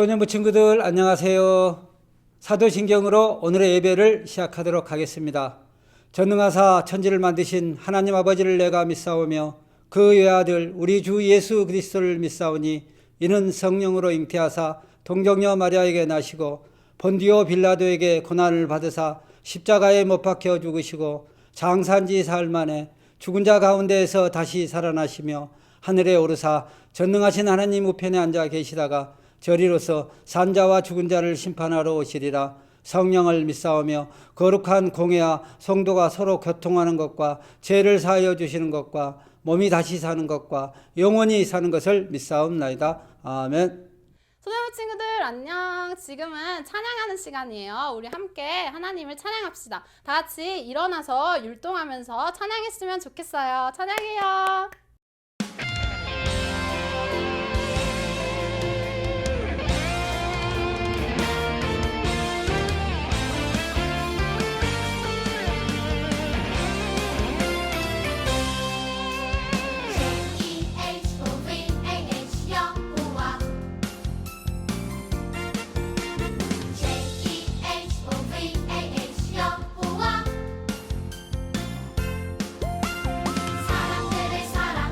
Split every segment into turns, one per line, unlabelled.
소년부 친구들 안녕하세요. 사도신경으로 오늘의 예배를 시작하도록 하겠습니다. 전능하사 천지를 만드신 하나님 아버지를 내가 믿사오며 그 외아들 우리 주 예수 그리스도를 믿사오니 이는 성령으로 잉태하사 동정녀 마리아에게 나시고 본디오 빌라도에게 고난을 받으사 십자가에 못 박혀 죽으시고 장사한지 사흘 만에 죽은 자 가운데에서 다시 살아나시며 하늘에 오르사 전능하신 하나님 우편에 앉아 계시다가 저리로서 산자와 죽은 자를 심판하러 오시리라. 성령을 믿사오며 거룩한 공회와 성도가 서로 교통하는 것과 죄를 사하여 주시는 것과 몸이 다시 사는 것과 영원히 사는 것을 믿사옵나이다. 아멘.
소년부 친구들 안녕. 지금은 찬양하는 시간이에요. 우리 함께 하나님을 찬양합시다. 다 같이 일어나서 율동하면서 찬양했으면 좋겠어요. 찬양해요.
사랑들을 사랑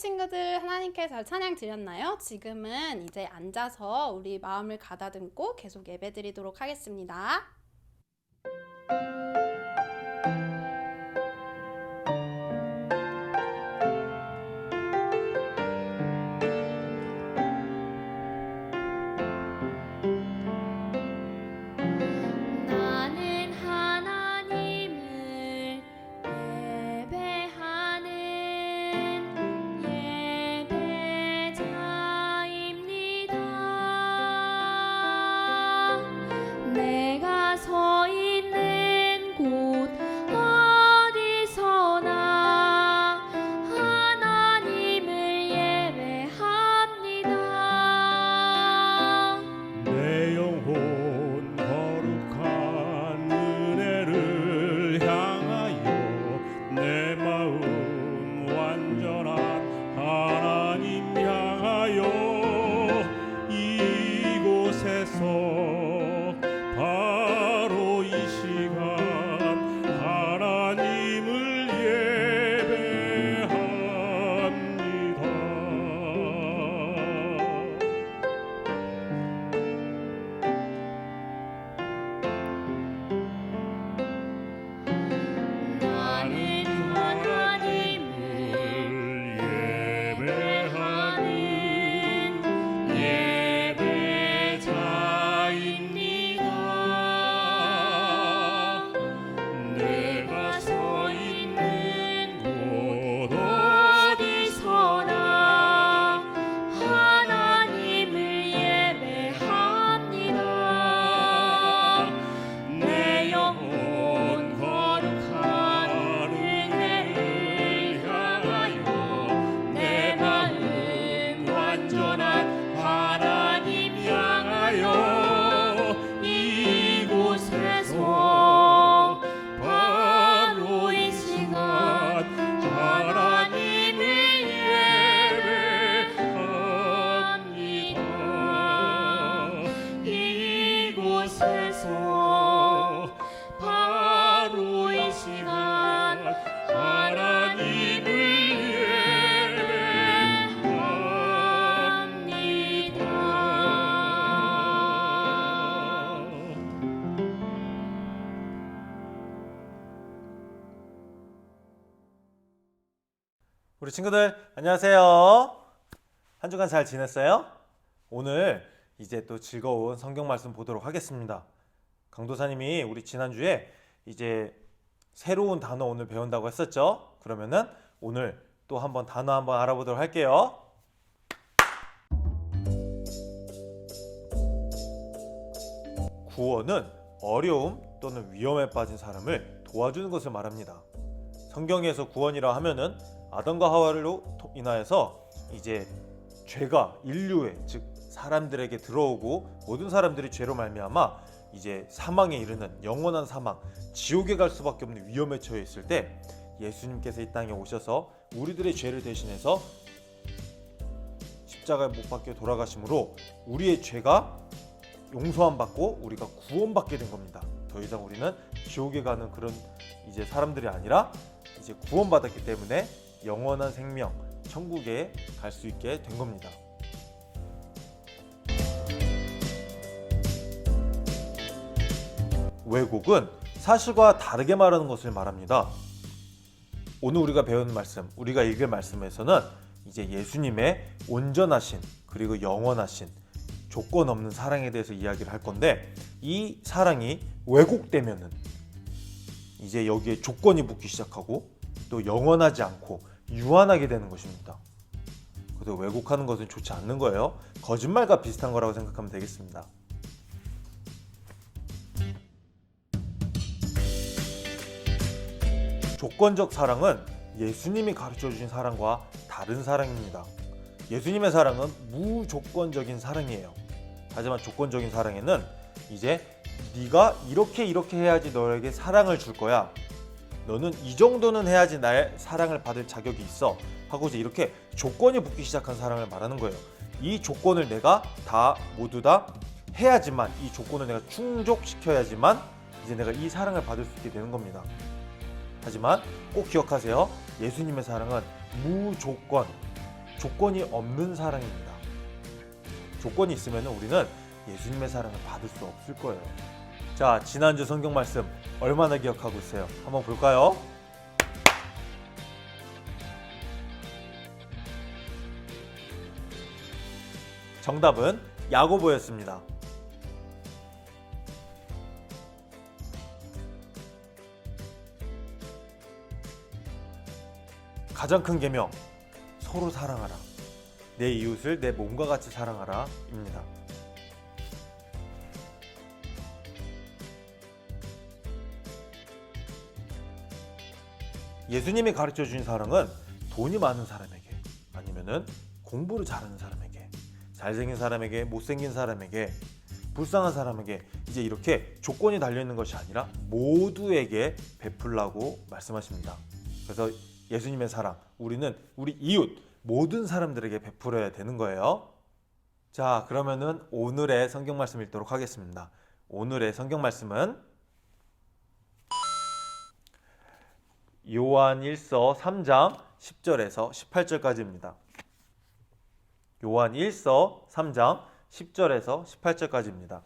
친구들 하나님께 잘 찬양 드렸나요? 지금은 이제 앉아서 우리 마음을 가다듬고 계속 예배 드리도록 하겠습니다.
나는 하나님을 예배하는 예배자입니다. 내가 서 있는 곳 어디서나 하나님을 예배합니다.
내 영혼 거룩한 은혜를 향하여 내 마음 완전한 하나님 향하여 이곳에서 바로 이 시간 하나님을 예배합니다.
나는 하나님을 예배하는 예배자입니다. 내가 서 있는 곳 어디서나 하나님을 예배합니다. 내 영혼 거룩한 은혜를 향하여 내 마음 완전한 하나님 향하여 이곳에서 바로 이 시간 하나님을 예배합니다. 이곳에서 바로 이 시간 하나님을 예배합니다.
우리 친구들 안녕하세요. 한 주간 잘 지냈어요? 오늘 이제 또 즐거운 성경 말씀 보도록 하겠습니다. 강도사님이 우리 지난주에 이제 새로운 단어 오늘 배운다고 했었죠? 그러면은 오늘 또 한번 단어 한번 알아보도록 할게요. 구원은 어려움 또는 위험에 빠진 사람을 도와주는 것을 말합니다. 성경에서 구원이라 하면은 아담과 하와로 인하여서 이제 죄가 인류에 즉 사람들에게 들어오고 모든 사람들이 죄로 말미암아 이제 사망에 이르는 영원한 사망, 지옥에 갈 수밖에 없는 위험에 처해 있을 때 예수님께서 이 땅에 오셔서 우리들의 죄를 대신해서 십자가에 못 박혀 돌아가심으로 우리의 죄가 용서함 받고 우리가 구원받게 된 겁니다. 더 이상 우리는 지옥에 가는 그런 이제 사람들이 아니라 이제 구원받았기 때문에 영원한 생명, 천국에 갈 수 있게 된 겁니다. 왜곡은 사실과 다르게 말하는 것을 말합니다. 오늘 우리가 배우는 말씀, 우리가 읽을 말씀에서는 이제 예수님의 온전하신 그리고 영원하신 조건 없는 사랑에 대해서 이야기를 할 건데, 이 사랑이 왜곡되면은 이제 여기에 조건이 붙기 시작하고 또 영원하지 않고 유한하게 되는 것입니다. 그래서 왜곡하는 것은 좋지 않는 거예요. 거짓말과 비슷한 거라고 생각하면 되겠습니다. 조건적 사랑은 예수님이 가르쳐 주신 사랑과 다른 사랑입니다. 예수님의 사랑은 무조건적인 사랑이에요. 하지만 조건적인 사랑에는 이제 네가 이렇게 해야지 너에게 사랑을 줄 거야. 너는 이 정도는 해야지 나의 사랑을 받을 자격이 있어 하고 이제 이렇게 조건이 붙기 시작한 사랑을 말하는 거예요. 이 조건을 내가 모두 다 해야지만, 이 조건을 내가 충족시켜야지만 이제 내가 이 사랑을 받을 수 있게 되는 겁니다. 하지만 꼭 기억하세요. 예수님의 사랑은 무조건, 조건이 없는 사랑입니다. 조건이 있으면 우리는 예수님의 사랑을 받을 수 없을 거예요. 자, 지난주 성경 말씀 얼마나 기억하고 있어요? 한번 볼까요? 정답은 야고보였습니다. 가장 큰 계명, 서로 사랑하라. 내 이웃을 내 몸과 같이 사랑하라 입니다. 예수님이 가르쳐 주신 사랑은 돈이 많은 사람에게, 아니면은 공부를 잘하는 사람에게, 잘생긴 사람에게, 못생긴 사람에게, 불쌍한 사람에게, 이제 이렇게 조건이 달려있는 것이 아니라 모두에게 베풀라고 말씀하십니다. 그래서 예수님의 사랑, 우리는 우리 이웃 모든 사람들에게 베풀어야 되는 거예요. 자, 그러면은 오늘의 성경 말씀 읽도록 하겠습니다. 오늘의 성경 말씀은 요한 1서 3장 10절에서 18절까지입니다. 요한 1서 3장 10절에서 18절까지입니다.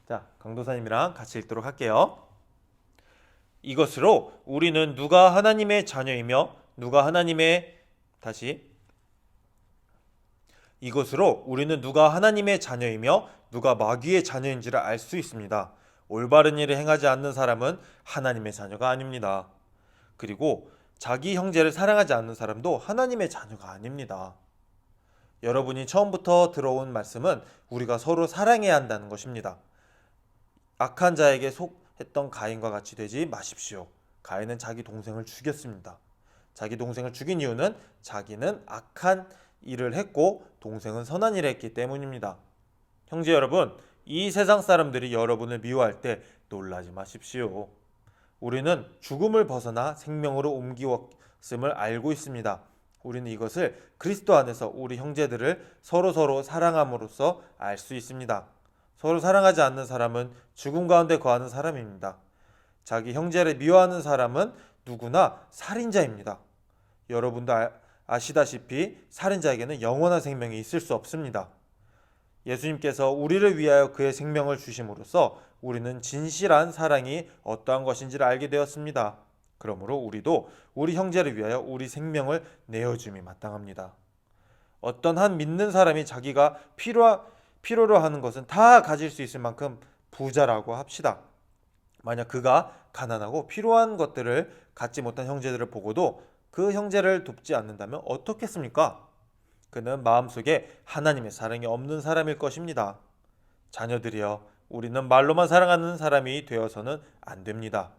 자, 강도사님이랑 같이 읽도록 할게요. 이것으로 우리는 누가 하나님의 자녀이며 누가 하나님의 이것으로 우리는 누가 하나님의 자녀이며 누가 마귀의 자녀인지를 알 수 있습니다. 올바른 일을 행하지 않는 사람은 하나님의 자녀가 아닙니다. 그리고 자기 형제를 사랑하지 않는 사람도 하나님의 자녀가 아닙니다. 여러분이 처음부터 들어온 말씀은 우리가 서로 사랑해야 한다는 것입니다. 악한 자에게 속했던 가인과 같이 되지 마십시오. 가인은 자기 동생을 죽였습니다. 자기 동생을 죽인 이유는 자기는 악한 일을 했고 동생은 선한 일을 했기 때문입니다. 형제 여러분, 이 세상 사람들이 여러분을 미워할 때 놀라지 마십시오. 우리는 죽음을 벗어나 생명으로 옮기었음을 알고 있습니다. 우리는 이것을 그리스도 안에서 우리 형제들을 서로 사랑함으로써 알 수 있습니다. 서로 사랑하지 않는 사람은 죽음 가운데 거하는 사람입니다. 자기 형제를 미워하는 사람은 누구나 살인자입니다. 여러분도 아시다시피 살인자에게는 영원한 생명이 있을 수 없습니다. 예수님께서 우리를 위하여 그의 생명을 주심으로써 우리는 진실한 사랑이 어떠한 것인지를 알게 되었습니다. 그러므로 우리도 우리 형제를 위하여 우리 생명을 내어줌이 마땅합니다. 어떤 한 믿는 사람이 자기가 필요로 하는 것은 다 가질 수 있을 만큼 부자라고 합시다. 만약 그가 가난하고 필요한 것들을 갖지 못한 형제들을 보고도 그 형제를 돕지 않는다면 어떻겠습니까? 그는 마음속에 하나님의 사랑이 없는 사람일 것입니다. 자녀들이여, 우리는 말로만 사랑하는 사람이 되어서는 안 됩니다.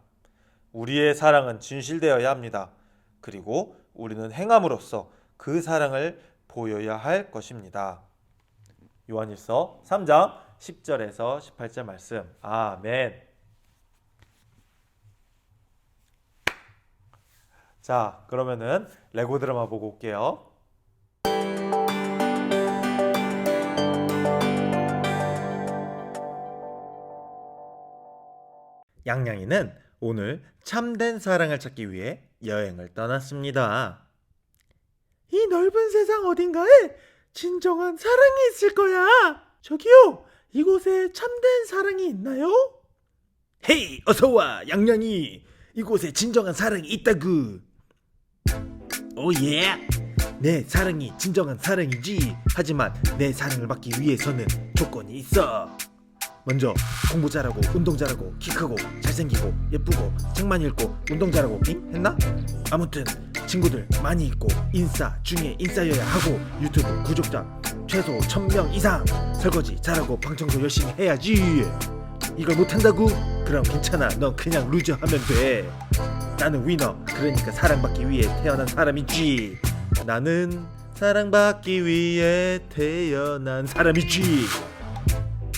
우리의 사랑은 진실되어야 합니다. 그리고 우리는 행함으로써 그 사랑을 보여야 할 것입니다. 요한일서 3장 10절에서 18절 말씀. 아멘. 자, 그러면은 레고 드라마 보고 올게요. 양양이는 오늘 참된 사랑을 찾기 위해 여행을 떠났습니다.
이 넓은 세상 어딘가에 진정한 사랑이 있을 거야. 저기요, 이곳에 참된 사랑이 있나요? 헤이, 어서와 양양이. 이곳에 진정한 사랑이 있다구. 오예. 내 사랑이 진정한 사랑이지. 하지만 내 사랑을 받기 위해서는 조건이 있어. 먼저 공부 잘하고 운동 잘하고 키 크고 잘생기고 예쁘고 책 많이 읽고 운동 잘하고 했나? 아무튼 친구들 많이 있고 인싸 중에 인싸여야 하고 유튜브 구독자 최소 1000명 이상, 설거지 잘하고 방청소 열심히 해야지. 이걸 못한다고? 그럼 괜찮아, 넌 그냥 루저 하면 돼. 나는 위너, 그러니까 사랑받기 위해 태어난 사람이지. 나는 사랑받기 위해 태어난 사람이지.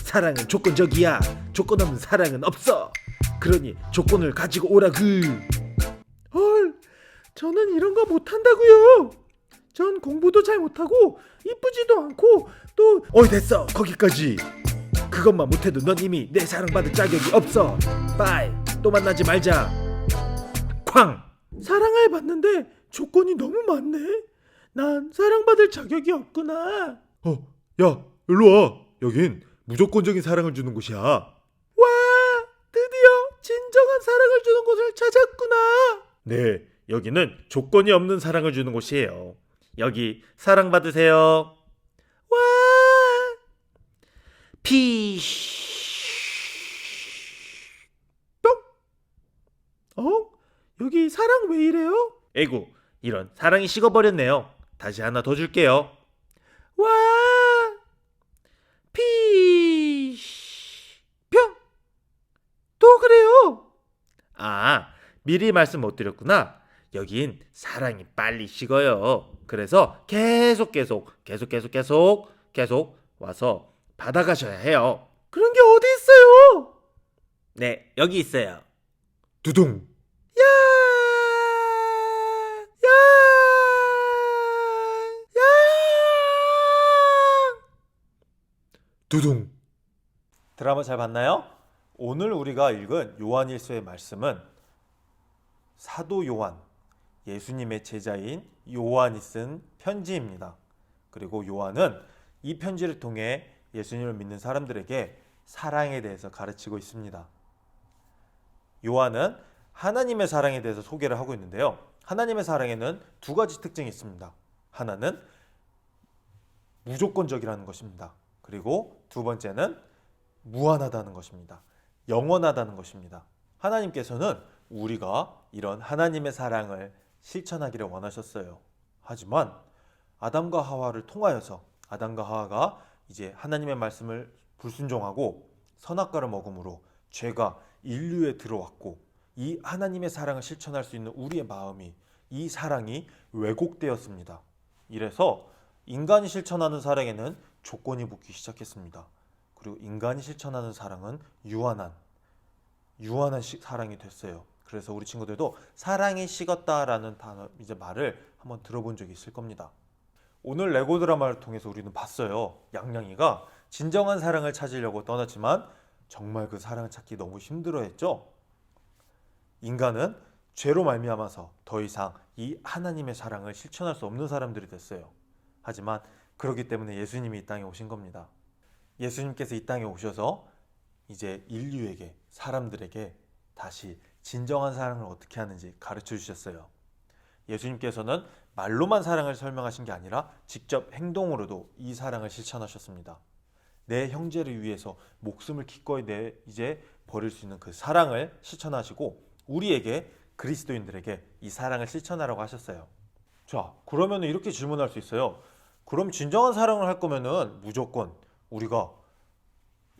사랑은 조건적이야. 조건 없는 사랑은 없어. 그러니 조건을 가지고 오라구. 헐, 저는 이런 거 못한다고요. 전 공부도 잘 못하고 이쁘지도 않고 또 어이 됐어, 거기까지. 그것만 못해도 넌 이미 내 사랑받을 자격이 없어. 빠이. 또 만나지 말자. 쾅! 사랑을 받는데 조건이 너무 많네. 난 사랑받을 자격이 없구나. 야, 일로 와. 여긴 무조건적인 사랑을 주는 곳이야. 와, 드디어 진정한 사랑을 주는 곳을 찾았구나. 네, 여기는 조건이 없는 사랑을 주는 곳이에요. 여기 사랑받으세요. 와, 뿅. 여기 사랑 왜 이래요? 에구, 이런 사랑이 식어버렸네요. 다시 하나 더 줄게요. 와, 뿅. 또 그래요. 아, 미리 말씀 못 드렸구나. 여긴 사랑이 빨리 식어요. 그래서 계속 와서 받아가셔야 해요. 그런 게 어디 있어요? 네, 여기 있어요. 두둥. 야! 두둥.
드라마 잘 봤나요? 오늘 우리가 읽은 요한일서의 말씀은 사도 요한, 예수님의 제자인 요한이 쓴 편지입니다. 그리고 요한은 이 편지를 통해 예수님을 믿는 사람들에게 사랑에 대해서 가르치고 있습니다. 요한은 하나님의 사랑에 대해서 소개를 하고 있는데요. 하나님의 사랑에는 두 가지 특징이 있습니다. 하나는 무조건적이라는 것입니다. 그리고 두 번째는 무한하다는 것입니다. 영원하다는 것입니다. 하나님께서는 우리가 이런 하나님의 사랑을 실천하기를 원하셨어요. 하지만 아담과 하와를 통하여서 아담과 하와가 이제 하나님의 말씀을 불순종하고 선악과를 먹음으로 죄가 인류에 들어왔고 이 하나님의 사랑을 실천할 수 있는 우리의 마음이 이 사랑이 왜곡되었습니다. 이래서 인간이 실천하는 사랑에는 조건이 붙기 시작했습니다. 그리고 인간이 실천하는 사랑은 유한한 사랑이 됐어요. 그래서 우리 친구들도 사랑이 식었다라는 단어 이제 말을 한번 들어본 적이 있을 겁니다. 오늘 레고 드라마를 통해서 우리는 봤어요. 양양이가 진정한 사랑을 찾으려고 떠났지만 정말 그 사랑을 찾기 너무 힘들어했죠. 인간은 죄로 말미암아서 더 이상 이 하나님의 사랑을 실천할 수 없는 사람들이 됐어요. 하지만 그렇기 때문에 예수님이 이 땅에 오신 겁니다. 예수님께서 이 땅에 오셔서 이제 인류에게, 사람들에게 다시 진정한 사랑을 어떻게 하는지 가르쳐 주셨어요. 예수님께서는 말로만 사랑을 설명하신 게 아니라 직접 행동으로도 이 사랑을 실천하셨습니다. 내 형제를 위해서 목숨을 기꺼이 이제 버릴 수 있는 그 사랑을 실천하시고 우리에게, 그리스도인들에게 이 사랑을 실천하라고 하셨어요. 자, 그러면 이렇게 질문할 수 있어요. 그럼 진정한 사랑을 할 거면은 무조건 우리가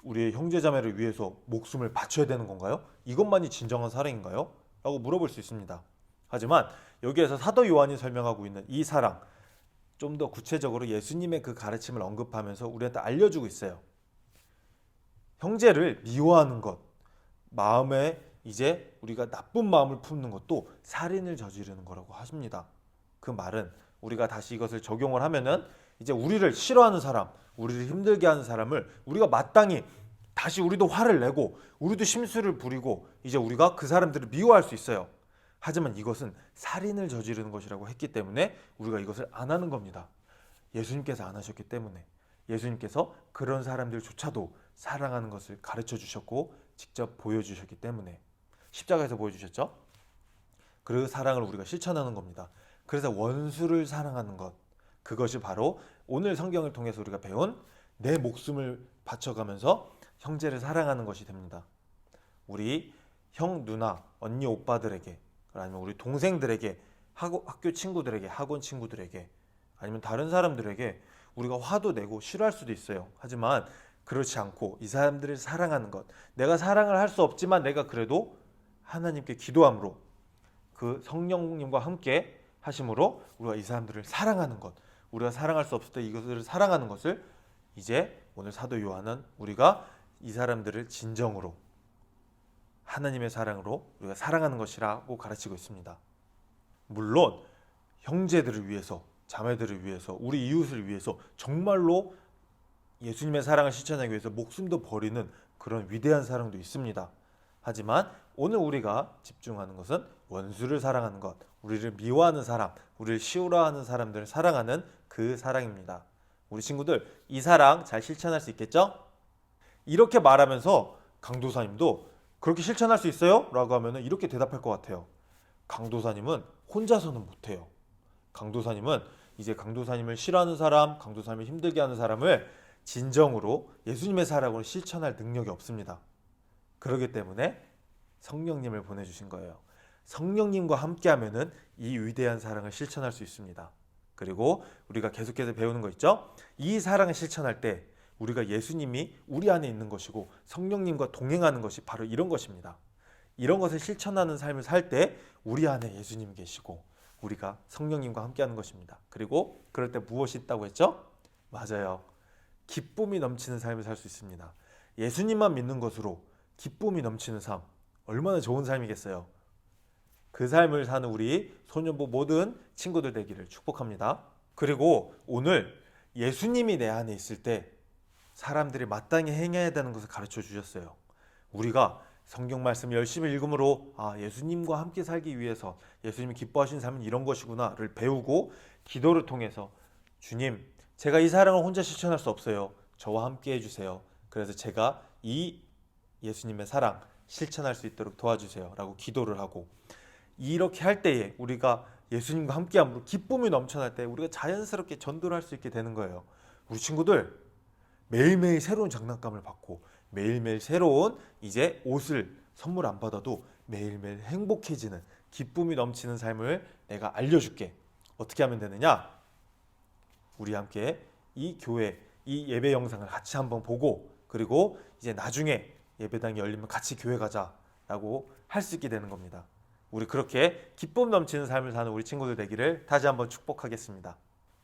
우리의 형제자매를 위해서 목숨을 바쳐야 되는 건가요? 이것만이 진정한 사랑인가요? 라고 물어볼 수 있습니다. 하지만 여기에서 사도 요한이 설명하고 있는 이 사랑, 좀 더 구체적으로 예수님의 그 가르침을 언급하면서 우리한테 알려주고 있어요. 형제를 미워하는 것, 마음에 이제 우리가 나쁜 마음을 품는 것도 살인을 저지르는 거라고 하십니다. 그 말은 우리가 다시 이것을 적용을 하면은 이제 우리를 싫어하는 사람, 우리를 힘들게 하는 사람을 우리가 마땅히 다시 우리도 화를 내고 우리도 심술을 부리고 이제 우리가 그 사람들을 미워할 수 있어요. 하지만 이것은 살인을 저지르는 것이라고 했기 때문에 우리가 이것을 안 하는 겁니다. 예수님께서 안 하셨기 때문에, 예수님께서 그런 사람들조차도 사랑하는 것을 가르쳐 주셨고 직접 보여주셨기 때문에, 십자가에서 보여주셨죠. 그 사랑을 우리가 실천하는 겁니다. 그래서 원수를 사랑하는 것, 그것이 바로 오늘 성경을 통해서 우리가 배운 내 목숨을 바쳐가면서 형제를 사랑하는 것이 됩니다. 우리 형, 누나, 언니, 오빠들에게, 아니면 우리 동생들에게, 학교 친구들에게, 학원 친구들에게, 아니면 다른 사람들에게 우리가 화도 내고 싫어할 수도 있어요. 하지만 그렇지 않고 이 사람들을 사랑하는 것, 내가 사랑을 할 수 없지만 내가 그래도 하나님께 기도함으로 그 성령님과 함께 하심으로 우리가 이 사람들을 사랑하는 것, 우리가 사랑할 수 없을 때 이것을 사랑하는 것을 이제 오늘 사도 요한은 우리가 이 사람들을 진정으로 하나님의 사랑으로 우리가 사랑하는 것이라고 가르치고 있습니다. 물론 형제들을 위해서, 자매들을 위해서, 우리 이웃을 위해서 정말로 예수님의 사랑을 실천하기 위해서 목숨도 버리는 그런 위대한 사랑도 있습니다. 하지만 오늘 우리가 집중하는 것은 원수를 사랑하는 것, 우리를 미워하는 사람, 우리를 시우라하는 사람들을 사랑하는 그 사랑입니다. 우리 친구들 이 사랑 잘 실천할 수 있겠죠? 이렇게 말하면서 강도사님도 그렇게 실천할 수 있어요? 라고 하면 이렇게 대답할 것 같아요. 강도사님은 혼자서는 못해요. 강도사님은 이제 강도사님을 싫어하는 사람, 강도사님을 힘들게 하는 사람을 진정으로 예수님의 사랑으로 실천할 능력이 없습니다. 그렇기 때문에 성령님을 보내주신 거예요. 성령님과 함께하면은 이 위대한 사랑을 실천할 수 있습니다. 그리고 우리가 계속해서 배우는 거 있죠? 이 사랑을 실천할 때 우리가 예수님이 우리 안에 있는 것이고 성령님과 동행하는 것이 바로 이런 것입니다. 이런 것을 실천하는 삶을 살 때 우리 안에 예수님이 계시고 우리가 성령님과 함께하는 것입니다. 그리고 그럴 때 무엇이 있다고 했죠? 맞아요. 기쁨이 넘치는 삶을 살 수 있습니다. 예수님만 믿는 것으로 기쁨이 넘치는 삶, 얼마나 좋은 삶이겠어요. 그 삶을 사는 우리 소년부 모든 친구들 되기를 축복합니다. 그리고 오늘 예수님이 내 안에 있을 때 사람들이 마땅히 행해야 되는 것을 가르쳐 주셨어요. 우리가 성경 말씀 열심히 읽음으로 예수님과 함께 살기 위해서 예수님이 기뻐하시는 삶은 이런 것이구나를 배우고 기도를 통해서 주님, 제가 이 사랑을 혼자 실천할 수 없어요. 저와 함께 해주세요. 그래서 제가 이 예수님의 사랑 실천할 수 있도록 도와주세요. 라고 기도를 하고 이렇게 할 때에 우리가 예수님과 함께함으로 기쁨이 넘쳐날 때 우리가 자연스럽게 전도를 할 수 있게 되는 거예요. 우리 친구들 매일매일 새로운 장난감을 받고 매일매일 새로운 이제 옷을 선물 안 받아도 매일매일 행복해지는 기쁨이 넘치는 삶을 내가 알려줄게. 어떻게 하면 되느냐? 우리 함께 이 교회, 이 예배 영상을 같이 한번 보고 그리고 이제 나중에 예배당이 열리면 같이 교회 가자라고 할 수 있게 되는 겁니다. 우리 그렇게 기쁨 넘치는 삶을 사는 우리 친구들 되기를 다시 한번 축복하겠습니다.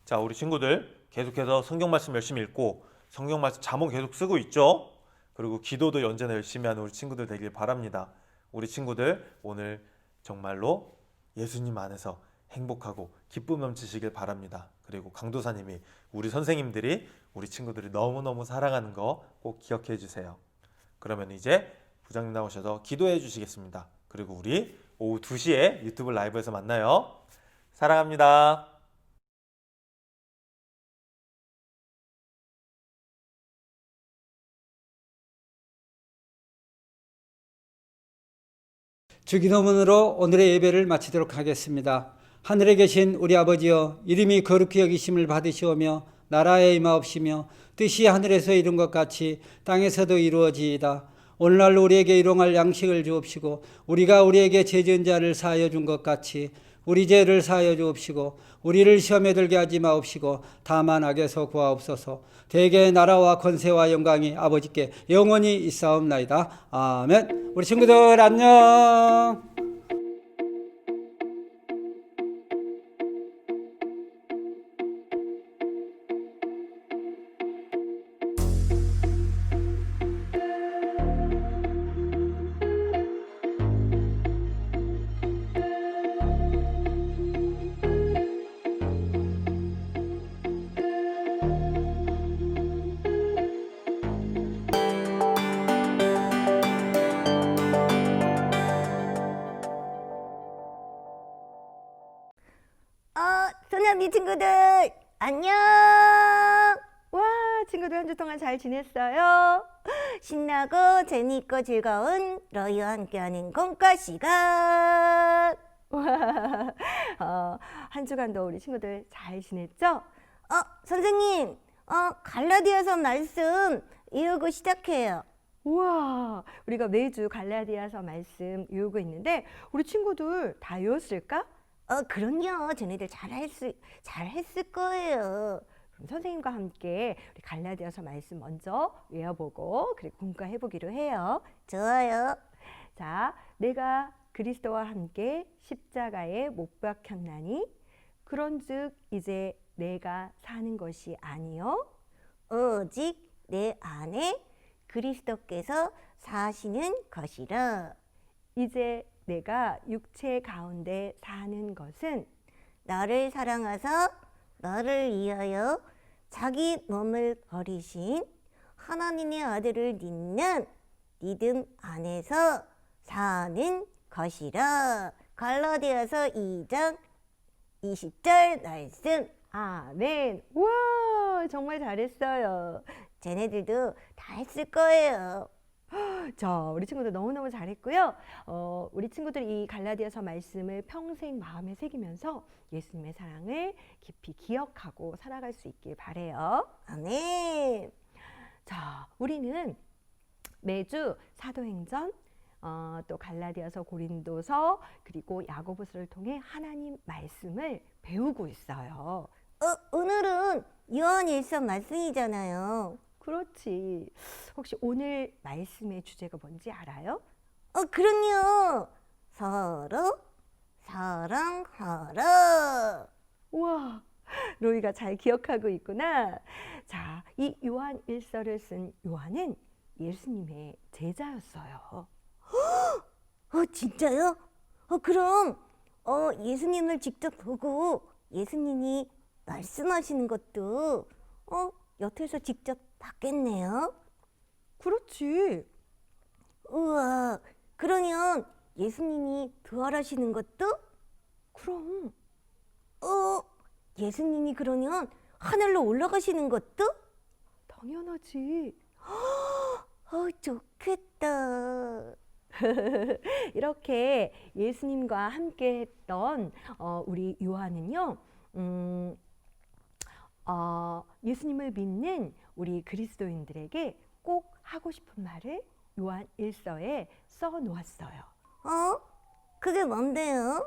자, 우리 친구들 계속해서 성경 말씀 열심히 읽고 성경 말씀 잠언 계속 쓰고 있죠? 그리고 기도도 언제나 열심히 하는 우리 친구들 되길 바랍니다. 우리 친구들 오늘 정말로 예수님 안에서 행복하고 기쁨 넘치시길 바랍니다. 그리고 강도사님이 우리 선생님들이 우리 친구들이 너무너무 사랑하는 거 꼭 기억해 주세요. 그러면 이제 부장님 나오셔서 기도해 주시겠습니다. 그리고 우리 오후 2시에 유튜브 라이브에서 만나요. 사랑합니다.
주기도문으로 오늘의 예배를 마치도록 하겠습니다. 하늘에 계신 우리 아버지여, 이름이 거룩히 여기심을 받으시오며 나라에 임하옵시며 뜻이 하늘에서 이룬 것 같이 땅에서도 이루어지이다. 오늘날 우리에게 일용할 양식을 주옵시고 우리가 우리에게 죄 지은 자를 사하여 준 것 같이 우리 죄를 사하여 주옵시고 우리를 시험에 들게 하지 마옵시고 다만 악에서 구하옵소서. 대개 나라와 권세와 영광이 아버지께 영원히 있사옵나이다. 아멘. 우리 친구들 안녕.
소년이 친구들 안녕. 와, 친구들 한 주 동안 잘 지냈어요? 신나고 재미있고 즐거운 너희와 함께하는 공과 시간. 와, 한 주간도 우리 친구들 잘 지냈죠? 선생님, 갈라디아서 말씀 이어고 시작해요. 우와, 우리가 매주 갈라디아서 말씀 외우고 있는데 우리 친구들 다 외웠을까? 그럼요. 쟤네들 잘했을 거예요. 그럼 선생님과 함께 우리 갈라디아서 말씀 먼저 외워보고 그리고 공부해보기로 해요. 좋아요. 자, 내가 그리스도와 함께 십자가에 못 박혔나니 그런즉 이제 내가 사는 것이 아니요 오직 내 안에 그리스도께서 사시는 것이라. 이제 내가 육체 가운데 사는 것은 나를 사랑하사 나를 위하여 자기 몸을 버리신 하나님의 아들을 믿는 믿음 안에서 사는 것이라. 갈라디아서 2장 20절 말씀. 아멘. 와, 정말 잘했어요. 쟤네들도 다 했을 거예요. 자, 우리 친구들 너무너무 잘했고요. 우리 친구들이 이 갈라디아서 말씀을 평생 마음에 새기면서 예수님의 사랑을 깊이 기억하고 살아갈 수 있길 바래요. 아멘. 자, 우리는 매주 사도행전, 또 갈라디아서, 고린도서, 그리고 야고보서를 통해 하나님 말씀을 배우고 있어요. 오늘은 요한일서 말씀이잖아요.
그렇지. 혹시 오늘 말씀의 주제가 뭔지 알아요?
그럼요. 서로 사랑하라.
우와, 로이가 잘 기억하고 있구나. 자, 이 요한 일서를 쓴 요한은 예수님의 제자였어요.
진짜요? 그럼 예수님을 직접 보고 예수님이 말씀하시는 것도 옆에서 직접 봤겠네요.
그렇지.
우와, 그러면 예수님이 부활하시는 것도?
그럼.
예수님이 그러면 하늘로 올라가시는 것도?
당연하지.
좋겠다.
이렇게 예수님과 함께 했던 우리 요한은요, 예수님을 믿는 우리 그리스도인들에게 꼭 하고 싶은 말을 요한 일서에 써 놓았어요.
그게 뭔데요?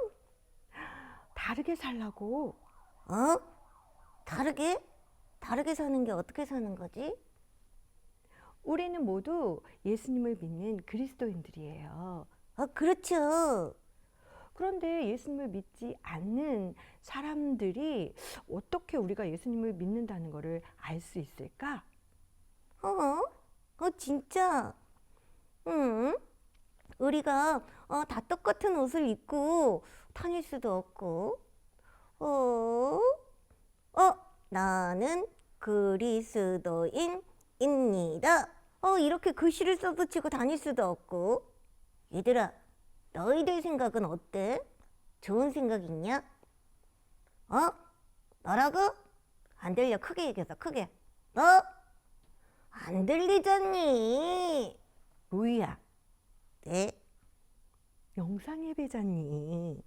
다르게 살라고.
다르게? 다르게 사는 게 어떻게 사는 거지?
우리는 모두 예수님을 믿는 그리스도인들이에요.
그렇죠.
그런데 예수님을 믿지 않는 사람들이 어떻게 우리가 예수님을 믿는다는 것을 알 수 있을까?
진짜. 우리가 다 똑같은 옷을 입고 다닐 수도 없고, 나는 그리스도인입니다. 이렇게 글씨를 써붙이고 다닐 수도 없고. 얘들아, 너희들 생각은 어때? 좋은 생각 있냐? 너라고? 안 들려. 크게 얘기해서 크게. 안 들리잖니.
로이야,
네.
영상 예배자니.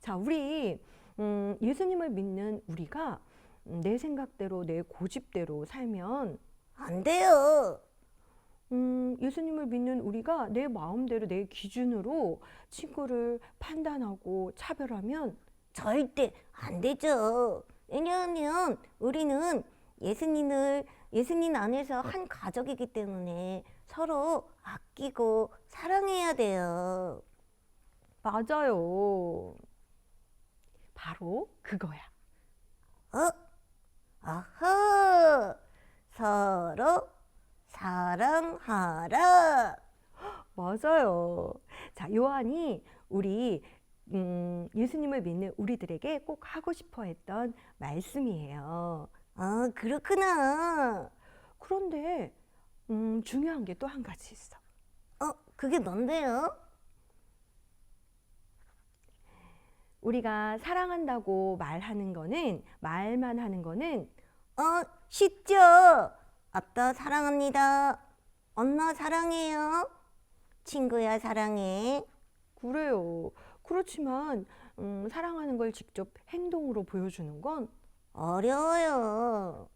자, 우리 예수님을 믿는 우리가 내 생각대로, 내 고집대로 살면
안 돼요.
예수님을 믿는 우리가 내 마음대로, 내 기준으로 친구를 판단하고 차별하면
절대 안 되죠. 왜냐하면 우리는 예수님 안에서 한 가족이기 때문에 서로 아끼고 사랑해야 돼요.
맞아요. 바로 그거야.
아하, 서로 사랑하라.
맞아요. 자, 요한이 우리 예수님을 믿는 우리들에게 꼭 하고 싶어 했던 말씀이에요.
그렇구나.
그런데 중요한 게 또 한 가지 있어.
그게 뭔데요?
우리가 사랑한다고 말만 하는 거는
쉽죠. 아빠 사랑합니다. 엄마 사랑해요. 친구야 사랑해.
그래요. 그렇지만 사랑하는 걸 직접 행동으로 보여주는 건
어려워요.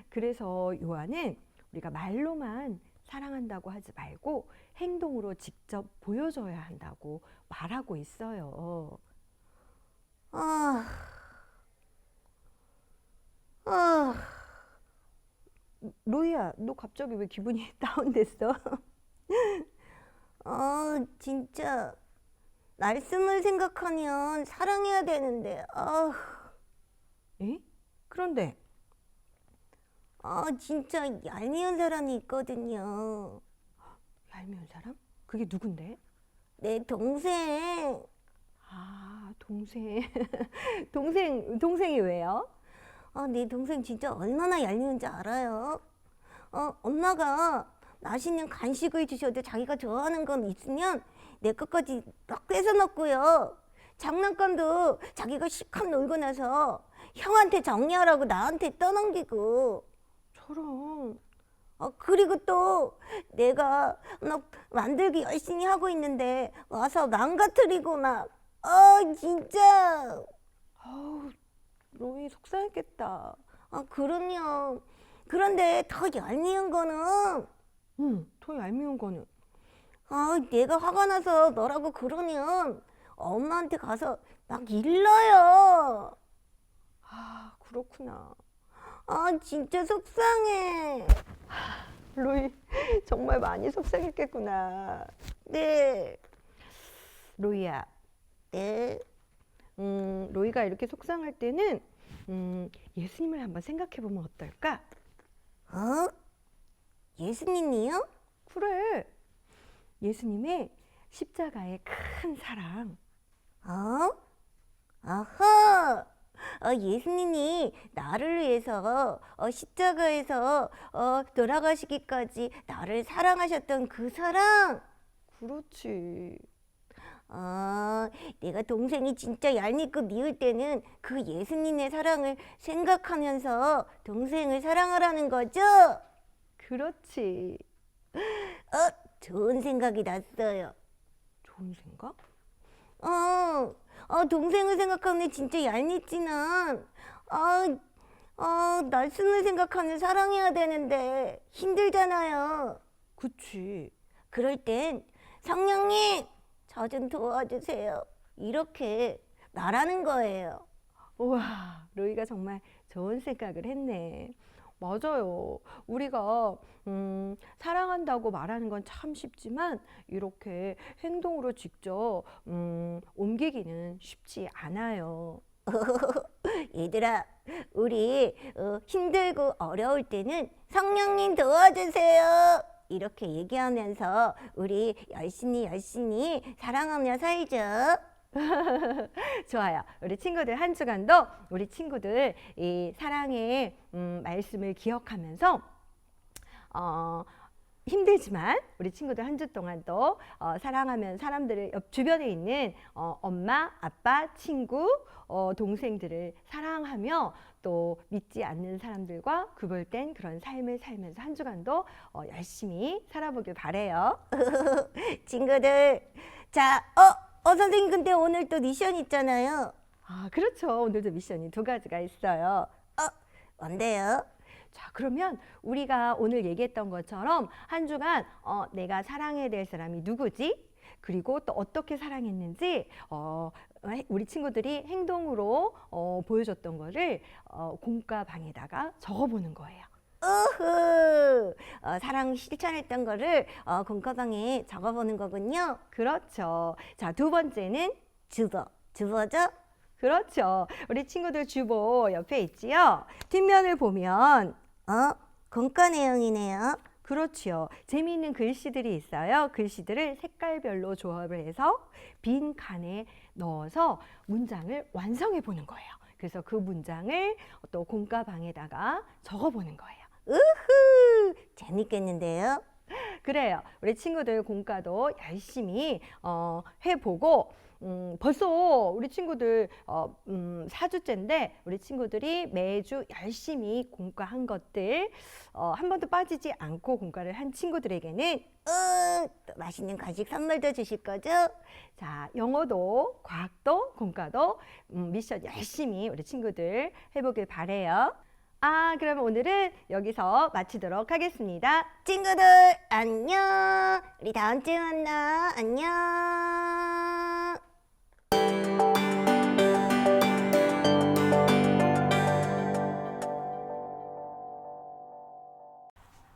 그래서 요한은 우리가 말로만 사랑한다고 하지 말고 행동으로 직접 보여줘야 한다고 말하고 있어요. 로이야, 너 갑자기 왜 기분이 다운됐어?
진짜 말씀을 생각하면 사랑해야 되는데.
에? 그런데
진짜 얄미운 사람이 있거든요.
얄미운 사람? 그게 누군데?
내 동생.
동생. 동생이 왜요?
내 동생 진짜 얼마나 얄미운지 알아요? 엄마가 맛있는 간식을 주셔도 자기가 좋아하는 건 있으면 내 것까지 막 뺏어 먹고요. 장난감도 자기가 실컷 놀고 나서 형한테 정리하라고 나한테 떠넘기고. 저런. 그리고 또 내가 막 만들기 열심히 하고 있는데 와서 망가뜨리고 막. 진짜. 로이 속상했겠다. 그럼요. 그런데 더 얄미운 거는. 더 얄미운 거는. 내가 화가 나서 너라고 그러면 엄마한테 가서 막 일러요. 그렇구나. 진짜 속상해. 로이 정말 많이 속상했겠구나. 네. 로이야. 네. 로이가 이렇게 속상할 때는 예수님을 한번 생각해 보면 어떨까? 예수님이요? 그래. 예수님의 십자가의 큰 사랑. 아하. 예수님이 나를 위해서 십자가에서 돌아가시기까지 나를 사랑하셨던 그 사랑. 그렇지. 내가 동생이 진짜 얄밉고 미울 때는 그 예수님의 사랑을 생각하면서 동생을 사랑하라는 거죠? 그렇지. 좋은 생각이 났어요. 좋은 생각? 동생을 생각하면 진짜 얄밉지만, 날숨을 생각하면 사랑해야 되는데 힘들잖아요. 그치. 그럴 땐 성령님, 저 좀 도와주세요. 이렇게 말하는 거예요. 우와, 로이가 정말 좋은 생각을 했네. 맞아요. 우리가 사랑한다고 말하는 건 참 쉽지만 이렇게 행동으로 직접 옮기기는 쉽지 않아요. 얘들아, 우리 힘들고 어려울 때는 성령님 도와주세요. 이렇게 얘기하면서 우리 열심히 사랑하며 살죠. 좋아요. 우리 친구들 한 주간도 우리 친구들 이 사랑의 말씀을 기억하면서 힘들지만 우리 친구들 한 주 동안도 사랑하면 사람들을 옆 주변에 있는 엄마, 아빠, 친구, 동생들을 사랑하며 또 믿지 않는 사람들과 구별된 그런 삶을 살면서 한 주간도 열심히 살아보길 바래요. 친구들, 자, 선생님 근데 오늘 또 미션 있잖아요. 그렇죠. 오늘도 미션이 2가지가 있어요. 뭔데요? 자, 그러면 우리가 오늘 얘기했던 것처럼 한 주간 내가 사랑해야 될 사람이 누구지? 그리고 또 어떻게 사랑했는지 우리 친구들이 행동으로 보여줬던 거를 공과방에다가 적어보는 거예요. 사랑 실천했던 거를 공과방에 적어보는 거군요. 그렇죠. 자, 2번째는 주보죠? 그렇죠. 우리 친구들 주보 옆에 있지요? 뒷면을 보면 공과 내용이네요. 그렇죠. 재미있는 글씨들이 있어요. 글씨들을 색깔별로 조합을 해서 빈 칸에 넣어서 문장을 완성해 보는 거예요. 그래서 그 문장을 또 공과방에다가 적어보는 거예요. 재밌겠는데요? 그래요. 우리 친구들 공과도 열심히 해보고 벌써 우리 친구들 4주째인데 우리 친구들이 매주 열심히 공과한 것들 한 번도 빠지지 않고 공과를 한 친구들에게는 또 맛있는 간식 선물도 주실 거죠? 자, 영어도 과학도 공과도 미션 열심히 우리 친구들 해보길 바래요. 그러면 오늘은 여기서 마치도록 하겠습니다. 친구들 안녕. 우리 다음 주에 만나. 안녕.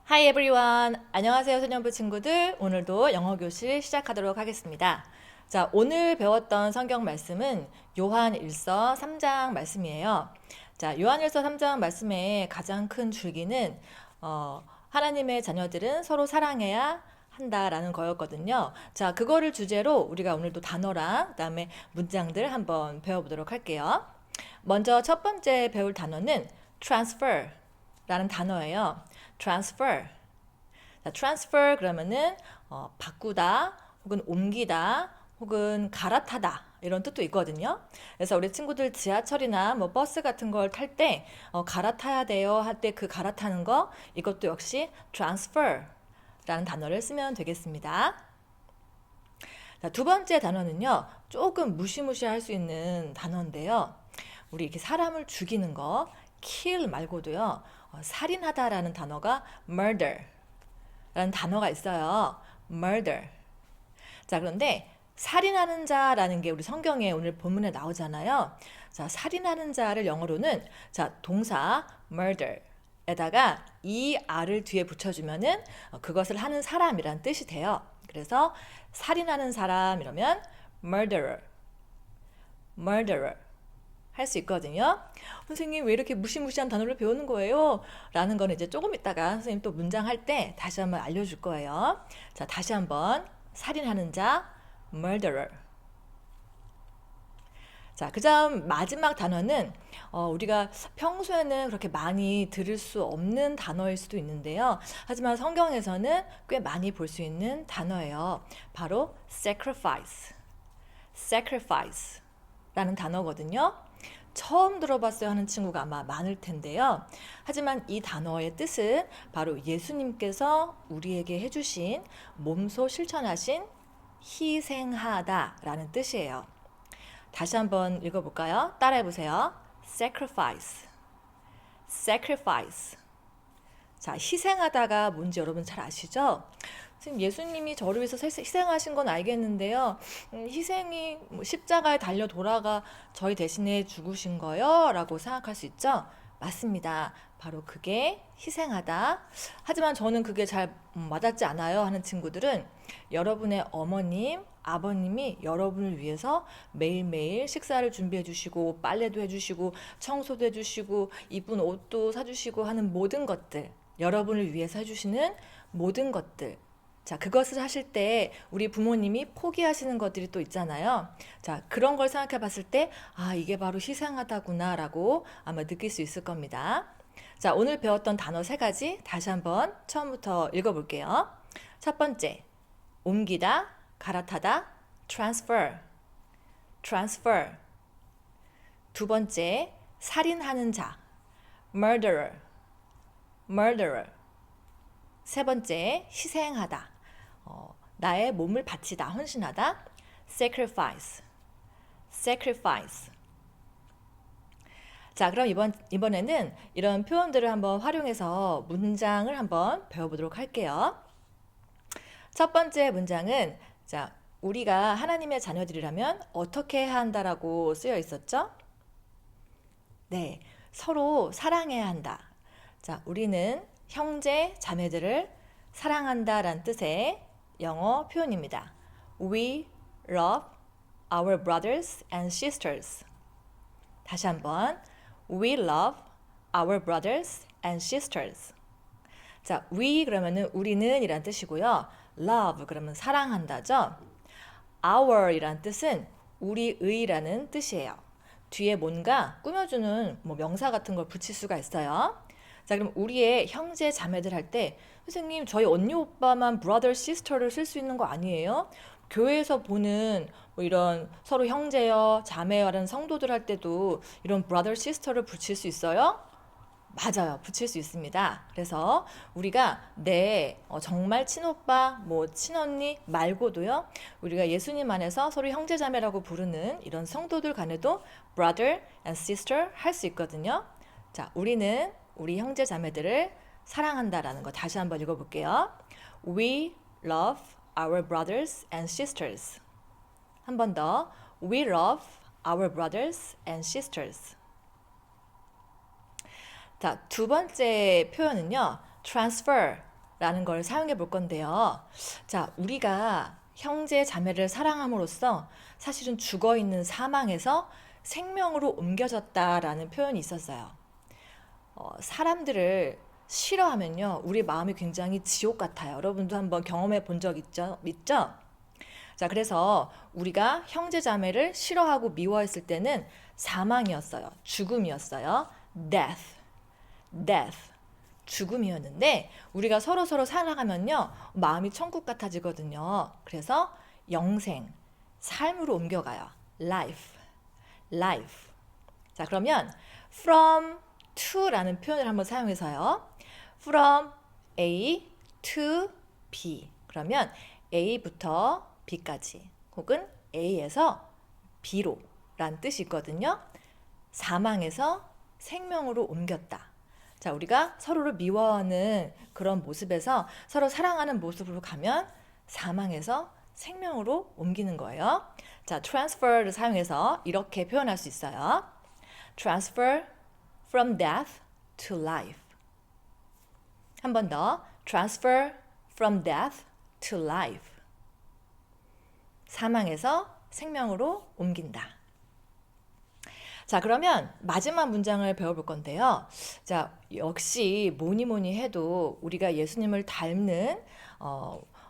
Hi everyone. 안녕하세요 소년부 친구들. 오늘도 영어 교실 시작하도록 하겠습니다. 자, 오늘 배웠던 성경 말씀은 요한일서 3장 말씀이에요. 자, 요한일서 3장 말씀의 가장 큰 줄기는 하나님의 자녀들은 서로 사랑해야 한다라는 거였거든요. 자, 그거를 주제로 우리가 오늘도 단어랑 그다음에 문장들 한번 배워보도록 할게요. 먼저 첫 번째 배울 단어는 transfer라는 단어예요. transfer. 자, transfer 그러면은 바꾸다 혹은 옮기다 혹은 갈아타다 이런 뜻도 있거든요. 그래서 우리 친구들 지하철이나 뭐 버스 같은 걸 탈 때 갈아타야 돼요 할 때 그 갈아타는 거 이것도 역시 transfer라는 단어를 쓰면 되겠습니다. 자, 두 번째 단어는요. 조금 무시무시할 수 있는 단어인데요. 우리 이렇게 사람을 죽이는 거 kill 말고도요. 살인하다라는 단어가 murder라는 단어가 있어요. murder. 자, 그런데 살인하는 자라는 게 우리 성경에 오늘 본문에 나오잖아요. 자, 살인하는 자를 영어로는 자, 동사 murder에다가 er을 뒤에 붙여주면은 그것을 하는 사람이란 뜻이 돼요. 그래서 살인하는 사람 이러면 murderer, murderer 할 수 있거든요. 선생님 왜 이렇게 무시무시한 단어를 배우는 거예요? 라는 거는 이제 조금 있다가 선생님 또 문장할 때 다시 한번 알려줄 거예요. 자, 다시 한번 살인하는 자 murderer. 자, 그다음 마지막 단어는 우리가 평소에는 그렇게 많이 들을 수 없는 단어일 수도 있는데요. 하지만 성경에서는 꽤 많이 볼 수 있는 단어예요. 바로 sacrifice. sacrifice라는 단어거든요. 처음 들어봤어요 하는 친구가 아마 많을 텐데요. 하지만 이 단어의 뜻은 바로 예수님께서 우리에게 해주신 몸소 실천하신 희생하다라는 뜻이에요. 다시 한번 읽어볼까요? 따라해보세요. sacrifice, sacrifice. 자, 희생하다가 뭔지 여러분 잘 아시죠? 선생님, 예수님이 저를 위해서 희생하신 건 알겠는데요. 희생이 십자가에 달려 돌아가 저희 대신에 죽으신 거요? 라고 생각할 수 있죠? 맞습니다. 바로 그게 희생하다. 하지만 저는 그게 잘 와닿지 않아요 하는 친구들은 여러분의 어머님, 아버님이 여러분을 위해서 매일매일 식사를 준비해 주시고 빨래도 해주시고 청소도 해주시고 이쁜 옷도 사주시고 하는 모든 것들, 여러분을 위해서 해주시는 모든 것들, 자, 그것을 하실 때 우리 부모님이 포기하시는 것들이 또 있잖아요. 자, 그런 걸 생각해 봤을 때 아, 이게 바로 희생하다구나 라고 아마 느낄 수 있을 겁니다. 자, 오늘 배웠던 단어 3가지 다시 한번 처음부터 읽어볼게요. 첫 번째, 옮기다, 갈아타다, transfer, transfer. 두 번째, 살인하는 자, murderer, murderer. 세 번째, 희생하다, 나의 몸을 바치다, 헌신하다, sacrifice, sacrifice. 자, 그럼 이번에는 이런 표현들을 한번 활용해서 문장을 한번 배워보도록 할게요. 첫 번째 문장은 자, 우리가 하나님의 자녀들이라면 어떻게 해야 한다라고 쓰여 있었죠? 네, 서로 사랑해야 한다. 자, 우리는 형제, 자매들을 사랑한다라는 뜻의 영어 표현입니다. We love our brothers and sisters. 다시 한번 We love our brothers and sisters. 자, we 그러면은 우리는 이란 뜻이고요. love 그러면 사랑한다죠. our 이란 뜻은 우리의라는 뜻이에요. 뒤에 뭔가 꾸며주는 뭐 명사 같은 걸 붙일 수가 있어요. 자, 그럼 우리의 형제 자매들 할 때 선생님 저희 언니 오빠만 brother sister를 쓸 수 있는 거 아니에요? 교회에서 보는 뭐 이런 서로 형제여 자매여라는 성도들 할 때도 이런 brother sister를 붙일 수 있어요? 맞아요, 붙일 수 있습니다. 그래서 우리가 정말 친오빠, 뭐 친언니 말고도요, 우리가 예수님 안에서 서로 형제자매라고 부르는 이런 성도들 간에도 brother and sister 할 수 있거든요. 자, 우리는 우리 형제자매들을 사랑한다라는 거 다시 한번 읽어볼게요. We love our brothers and sisters. 한 번 더. We love our brothers and sisters. 자, 두 번째 표현은요, transfer라는 걸 사용해 볼 건데요. 자, 우리가 형제 자매를 사랑함으로써 사실은 죽어 있는 사망에서 생명으로 옮겨졌다라는 표현이 있었어요. 사람들을 싫어하면요, 우리 마음이 굉장히 지옥 같아요. 여러분도 한번 경험해 본 적 있죠? 자, 그래서 우리가 형제 자매를 싫어하고 미워했을 때는 사망이었어요. 죽음이었어요. death. 죽음이었는데 우리가 서로 사랑하면요 마음이 천국 같아지거든요. 그래서 영생, 삶으로 옮겨가요. life, life. 자, 그러면 from to라는 표현을 한번 사용해서요. from A to B. 그러면 A부터 B까지 혹은 A에서 B로 라는 뜻이 있거든요. 사망에서 생명으로 옮겼다. 자, 우리가 서로를 미워하는 그런 모습에서 서로 사랑하는 모습으로 가면 사망에서 생명으로 옮기는 거예요. 자, transfer를 사용해서 이렇게 표현할 수 있어요. transfer from death to life. 한 번 더. transfer from death to life. 사망에서 생명으로 옮긴다. 자, 그러면 마지막 문장을 배워볼 건데요. 자, 역시 뭐니 해도 우리가 예수님을 닮는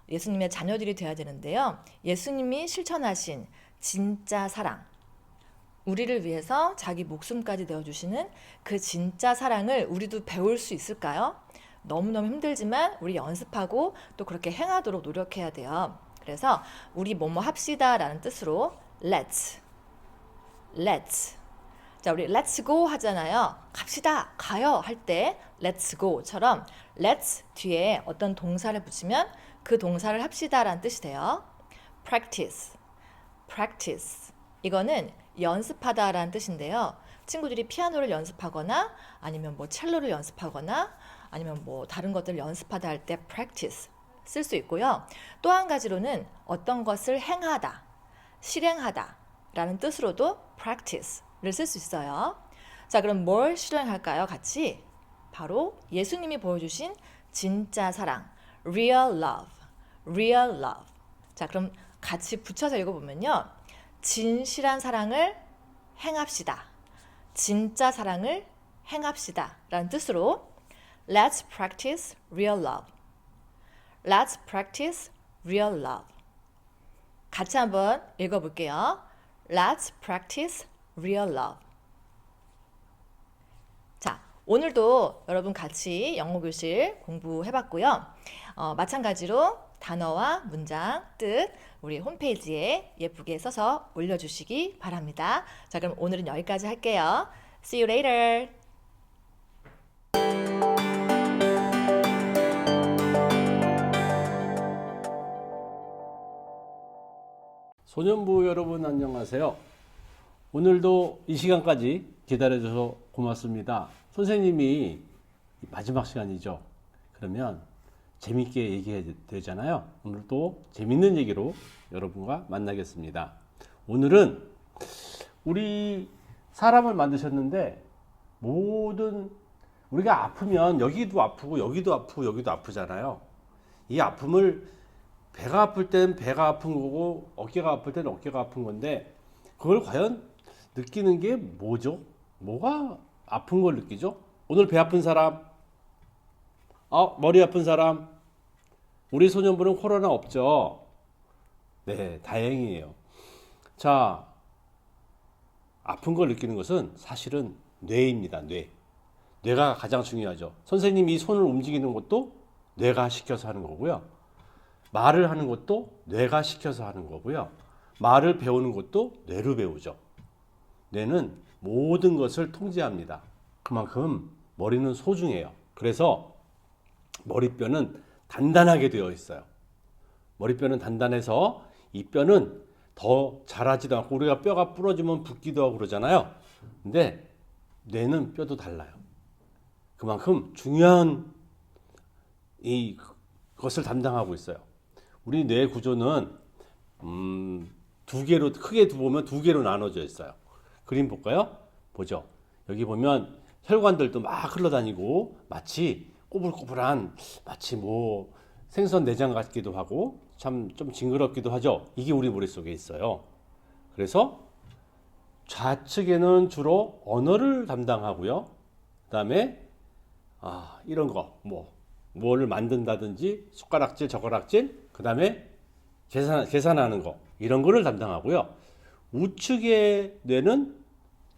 예수님의 자녀들이 되어야 되는데요. 예수님이 실천하신 진짜 사랑, 우리를 위해서 자기 목숨까지 내어주시는 그 진짜 사랑을 우리도 배울 수 있을까요? 너무너무 힘들지만 우리 연습하고 또 그렇게 행하도록 노력해야 돼요. 그래서 우리 뭐뭐 합시다 라는 뜻으로 let's. 자, 우리 let's go 하잖아요. 갑시다, 가요 할 때 let's go처럼 let's 뒤에 어떤 동사를 붙이면 그 동사를 합시다 라는 뜻이 돼요. practice. 이거는 연습하다 라는 뜻인데요. 친구들이 피아노를 연습하거나 아니면 뭐 첼로를 연습하거나 아니면 뭐 다른 것들을 연습하다 할 때 practice 쓸 수 있고요. 또 한 가지로는 어떤 것을 행하다, 실행하다 라는 뜻으로도 practice를 쓸 수 있어요. 자, 그럼 뭘 실행할까요? 같이 바로 예수님이 보여주신 진짜 사랑, real love. 자, 그럼 같이 붙여서 읽어보면요. 진실한 사랑을 행합시다. 진짜 사랑을 행합시다 라는 뜻으로 Let's practice real love. 같이 한번 읽어볼게요. Let's practice real love. 자, 오늘도 여러분 같이 영어교실 공부해봤고요. 마찬가지로 단어와 문장, 뜻 우리 홈페이지에 예쁘게 써서 올려주시기 바랍니다. 자, 그럼 오늘은 여기까지 할게요. See you later.
소년부 여러분 안녕하세요. 오늘도 이 시간까지 기다려줘서 고맙습니다. 선생님이 마지막 시간이죠. 그러면 재밌게 얘기해야 되잖아요. 오늘도 재밌는 얘기로 여러분과 만나겠습니다. 오늘은 우리 사람을 만드셨는데 모든 우리가 아프면 여기도 아프고 여기도 아프고 여기도 아프잖아요. 이 아픔을 배가 아플 땐 배가 아픈 거고 어깨가 아플 땐 어깨가 아픈 건데 그걸 과연 느끼는 게 뭐죠? 뭐가 아픈 걸 느끼죠? 오늘 배 아픈 사람, 머리 아픈 사람, 우리 소년부는 코로나 없죠? 네, 다행이에요. 자, 아픈 걸 느끼는 것은 사실은 뇌입니다. 뇌가 가장 중요하죠. 선생님이 이 손을 움직이는 것도 뇌가 시켜서 하는 거고요. 말을 하는 것도 뇌가 시켜서 하는 거고요. 말을 배우는 것도 뇌로 배우죠. 뇌는 모든 것을 통제합니다. 그만큼 머리는 소중해요. 그래서 머리뼈는 단단하게 되어 있어요. 머리뼈는 단단해서 이 뼈는 더 자라지도 않고 우리가 뼈가 부러지면 붓기도 하고 그러잖아요. 근데 뇌는 뼈도 달라요. 그만큼 중요한 것을 담당하고 있어요. 우리 뇌 구조는 두 개로 크게 보면 두 개로 나눠져 있어요. 그림 볼까요? 보죠. 여기 보면 혈관들도 막 흘러다니고 마치 꼬불꼬불한 마치 뭐 생선 내장 같기도 하고 참 좀 징그럽기도 하죠. 이게 우리 머릿속에 있어요. 그래서 좌측에는 주로 언어를 담당하고요. 그다음에 이런 거 뭐를 만든다든지 숟가락질, 젓가락질, 그다음에 계산하는 거 이런 거를 담당하고요. 우측의 뇌는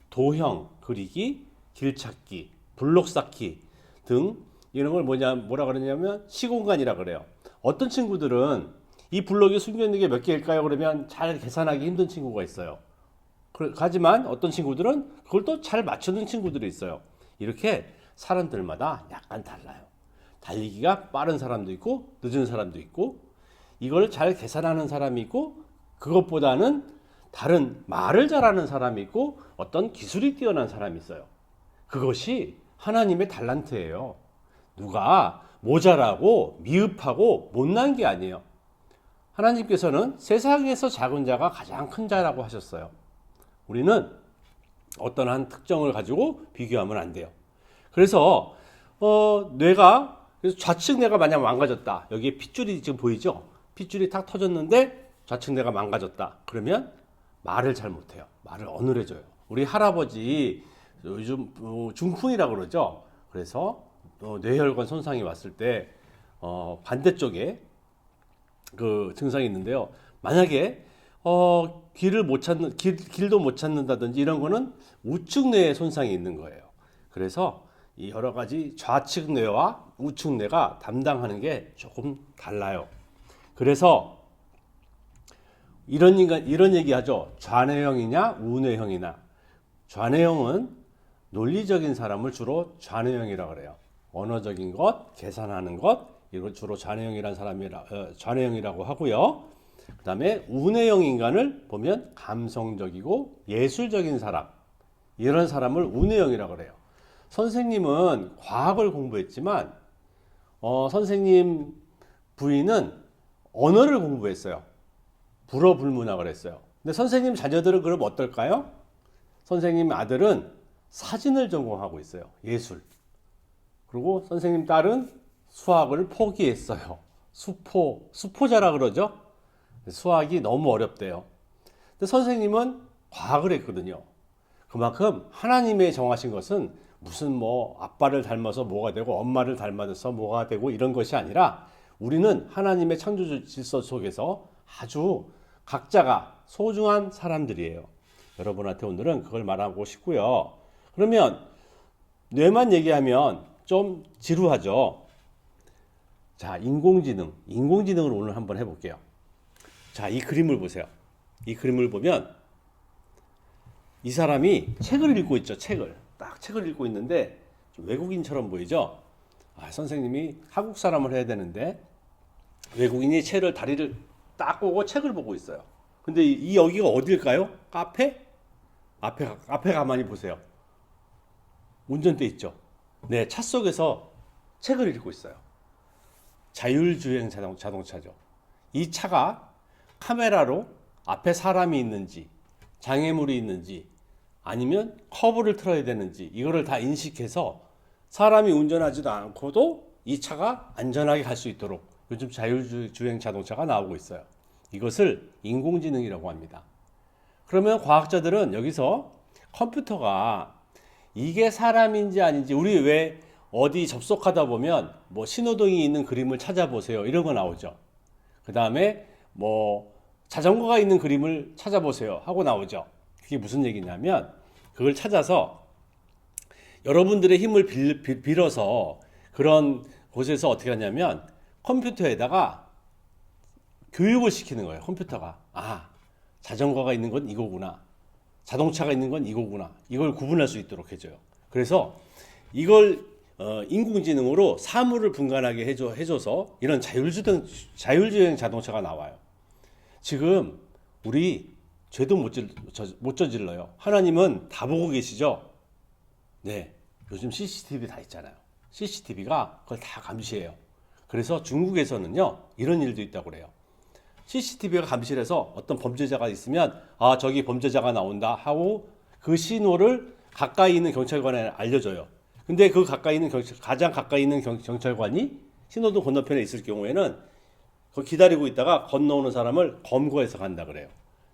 도형, 그리기, 길 찾기, 블록 쌓기 등 이런 걸 뭐라 그러냐면 시공간이라 그래요. 어떤 친구들은 이 블록이 숨겨 있는 게 몇 개일까요? 그러면 잘 계산하기 힘든 친구가 있어요. 하지만 어떤 친구들은 그걸 또 잘 맞추는 친구들이 있어요. 이렇게 사람들마다 약간 달라요. 달리기가 빠른 사람도 있고 늦은 사람도 있고 이걸 잘 계산하는 사람이 있고 그것보다는 다른 말을 잘하는 사람이 있고 어떤 기술이 뛰어난 사람이 있어요. 그것이 하나님의 달란트예요. 누가 모자라고 미흡하고 못난 게 아니에요. 하나님께서는 세상에서 작은 자가 가장 큰 자라고 하셨어요. 우리는 어떤 한 특정을 가지고 비교하면 안 돼요. 그래서 그래서 좌측 뇌가 만약 망가졌다. 여기에 핏줄이 지금 보이죠? 핏줄이 탁 터졌는데 좌측 뇌가 망가졌다. 그러면 말을 잘 못해요. 말을 어눌해져요. 우리 할아버지 요즘 중풍이라고 그러죠. 그래서 뇌혈관 손상이 왔을 때 반대쪽에 그 증상이 있는데요. 만약에 길도 못 찾는다든지 이런 거는 우측 뇌에 손상이 있는 거예요. 그래서 이 여러 가지 좌측 뇌와 우측 뇌가 담당하는 게 조금 달라요. 그래서 이런 얘기하죠. 좌뇌형이냐 우뇌형이냐. 좌뇌형은 논리적인 사람을 주로 좌뇌형이라고 그래요. 언어적인 것, 계산하는 것, 이걸 주로 좌뇌형이라고 하고요. 그 다음에 우뇌형 인간을 보면 감성적이고 예술적인 사람, 이런 사람을 우뇌형이라고 그래요. 선생님은 과학을 공부했지만 선생님 부인은 언어를 공부했어요. 불어불문학을 했어요. 근데 선생님 자녀들은 그럼 어떨까요? 선생님 아들은 사진을 전공하고 있어요. 예술. 그리고 선생님 딸은 수학을 포기했어요. 수포자라 그러죠. 수학이 너무 어렵대요. 근데 선생님은 과학을 했거든요. 그만큼 하나님의 정하신 것은 무슨 아빠를 닮아서 뭐가 되고 엄마를 닮아서 뭐가 되고 이런 것이 아니라 우리는 하나님의 창조 질서 속에서 아주 각자가 소중한 사람들이에요. 여러분한테 오늘은 그걸 말하고 싶고요. 그러면 뇌만 얘기하면 좀 지루하죠. 자, 인공지능을 오늘 한번 해볼게요. 자, 이 그림을 보세요. 이 그림을 보면 이 사람이 책을 읽고 있죠. 딱 책을 읽고 있는데 좀 외국인처럼 보이죠. 선생님이 한국 사람을 해야 되는데 외국인이 다리를 딱 꼬고 책을 보고 있어요. 근데 여기가 어딜까요? 카페? 앞에 가만히 보세요. 운전대 있죠. 네, 차 속에서 책을 읽고 있어요. 자율주행 자동차죠. 이 차가 카메라로 앞에 사람이 있는지 장애물이 있는지 아니면 커브를 틀어야 되는지 이거를 다 인식해서 사람이 운전하지도 않고도 이 차가 안전하게 갈 수 있도록 요즘 자율주행 자동차가 나오고 있어요. 이것을 인공지능이라고 합니다. 그러면 과학자들은 여기서 컴퓨터가 이게 사람인지 아닌지, 우리 왜 어디 접속하다 보면 신호등이 있는 그림을 찾아보세요 이런 거 나오죠. 그 다음에 자전거가 있는 그림을 찾아보세요 하고 나오죠. 그게 무슨 얘기냐면 그걸 찾아서 여러분들의 힘을 빌어서 그런 곳에서 어떻게 하냐면 컴퓨터에다가 교육을 시키는 거예요. 컴퓨터가 자전거가 있는 건 이거구나, 자동차가 있는 건 이거구나, 이걸 구분할 수 있도록 해줘요. 그래서 이걸 인공지능으로 사물을 분간하게 해줘서 이런 자율주행 자동차가 나와요. 지금 우리 죄도 못 저질러요. 하나님은 다 보고 계시죠? 네, 요즘 CCTV 다 있잖아요. CCTV가 그걸 다 감시해요. 그래서 중국에서는요 이런 일도 있다고 그래요. CCTV가 감시해서 어떤 범죄자가 있으면 저기 범죄자가 나온다 하고 그 신호를 가까이 있는 경찰관에 알려줘요. 근데 그 가장 가까이 있는 경찰관이 신호등 건너편에 있을 경우에는 그 기다리고 있다가 건너오는 사람을 검거해서 간다 그래요.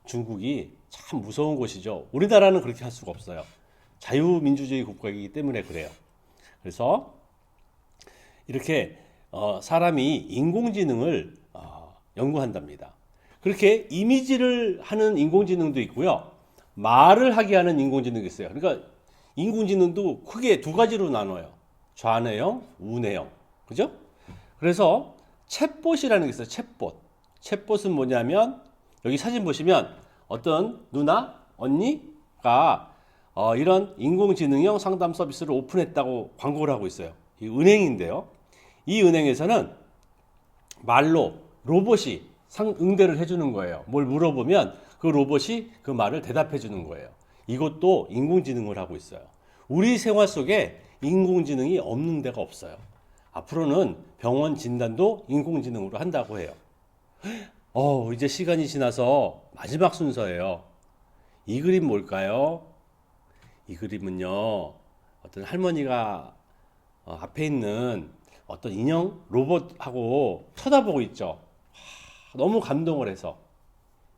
중국이 참 무서운 곳이죠. 우리나라는 그렇게 할 수가 없어요. 자유민주주의 국가이기 때문에 그래요. 그래서 이렇게 사람이 인공지능을 연구한답니다. 그렇게 이미지를 하는 인공지능도 있고요. 말을 하게 하는 인공지능이 있어요. 그러니까 인공지능도 크게 두 가지로 나눠요. 좌뇌형, 우뇌형. 그죠? 그래서 챗봇이라는 게 있어요. 챗봇. 챗봇은 뭐냐면 여기 사진 보시면 어떤 누나, 언니가 이런 인공지능형 상담 서비스를 오픈했다고 광고를 하고 있어요. 이 은행인데요. 이 은행에서는 말로 로봇이 응대를 해주는 거예요. 뭘 물어보면 그 로봇이 그 말을 대답해 주는 거예요. 이것도 인공지능을 하고 있어요. 우리 생활 속에 인공지능이 없는 데가 없어요. 앞으로는 병원 진단도 인공지능으로 한다고 해요. 이제 시간이 지나서 마지막 순서예요. 이 그림 뭘까요? 이 그림은요, 어떤 할머니가 앞에 있는 어떤 인형 로봇하고 쳐다보고 있죠. 너무 감동을 해서.